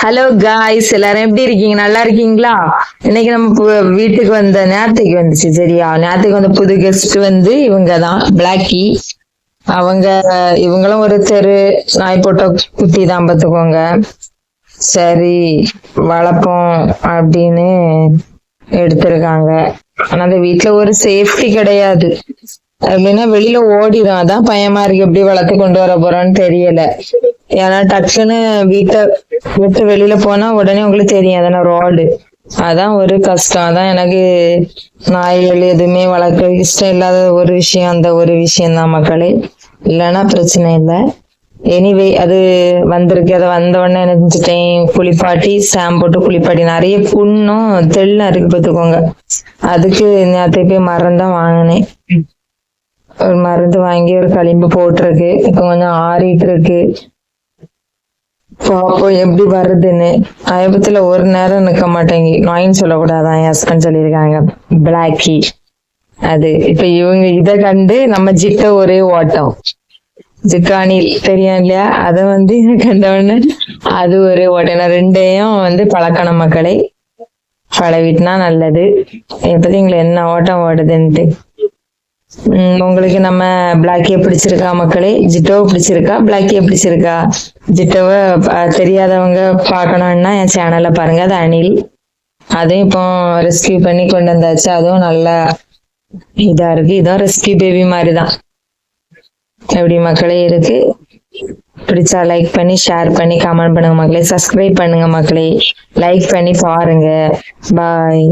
Hello guys, எல்லாரும் எப்படி இருக்கீங்க? நல்லா இருக்கீங்களா? இன்னைக்கு நம்ம வீட்டுக்கு வந்த நேரத்துக்கு வந்துச்சு. சரியா, நேரத்துக்கு வந்த புது கெஸ்ட் வந்து இவங்க தான், பிளாக்கி. அவங்க இவங்களும் ஒரு தெரு நாய் போட்ட குட்டி தான், பார்த்துக்கோங்க. சரி, வளர்ப்போம் அப்படின்னு எடுத்திருக்காங்க. ஆனா அந்த வீட்டுல ஒரு சேஃப்டி கிடையாது. அப்படின்னா வெளியில ஓடிடும். அதான் பயமா இருக்கு, எப்படி வளர்த்து கொண்டு வர போறோம்னு தெரியல. ஏன்னா டக்குன்னு வீட்டை விட்டு வெளியில போனா உடனே உங்களுக்கு தெரியும், அதான ரோடு. அதான் ஒரு கஷ்டம். அதான் எனக்கு நாய்கள் எதுவுமே வளர்க்க இஷ்டம் இல்லாத ஒரு விஷயம் அந்த ஒரு விஷயம்தான் மக்களே. இல்லைன்னா பிரச்சனை இல்லை. எனிவே அது வந்திருக்கு. அதை வந்த உடனே நினைச்சிட்டேன், குளிப்பாட்டி ஷாம்பு போட்டு குளிப்பாட்டி. நிறைய புண்ணும் தெள்ளும் இருக்கு, பார்த்துக்கோங்க. அதுக்கு நேரத்துக்கு போய் மருந்தான் வாங்கினேன். ஒரு மருந்து வாங்கி ஒரு களிம்பு போட்டிருக்கு. இப்ப கொஞ்சம் ஆறிட்டு இருக்கு. பாப்போம் எப்படி வருதுன்னு. ஆயபத்துல ஒரு நேரம் நிக்க மாட்டேங்கி. நாயின்னு சொல்லக்கூடாதான், என் ஹஸ்பண்ட் சொல்லியிருக்காங்க, பிளாக்கி. அது இப்ப இவங்க இதை கண்டு நம்ம ஜிட்ட ஒரே ஓட்டம். ஜிக்கானி தெரியும் இல்லையா? அதை வந்து கண்டவொடனே அது ஒரே ஓட்டம். ரெண்டையும் வந்து பழக்கணும் மக்களை. பழவிட்டுனா நல்லது. எப்படி எங்களுக்கு என்ன ஓட்டம் ஓடுதுன்ட்டு. உங்களுக்கு நம்ம பிளாக்கிய பிடிச்சிருக்கா மக்களே? ஜிட்டோவை பிடிச்சிருக்கா? பிளாக்கிய பிடிச்சிருக்கா? ஜிட்டோவை தெரியாதவங்க பார்க்கணும்னா என் சேனல்ல பாருங்க, அது அணில். அதையும் இப்போ ரெஸ்கியூ பண்ணி கொண்டு வந்தாச்சு. அதுவும் நல்லா இதா இருக்கு. இதுவும் ரெஸ்கியூ பேபி மாதிரிதான். எப்படி மக்களே இருக்கு? பிடிச்சா லைக் பண்ணி, ஷேர் பண்ணி, கமெண்ட் பண்ணுங்க மக்களே. சப்ஸ்கிரைப் பண்ணுங்க மக்களே. லைக் பண்ணி பாருங்க. பாய்.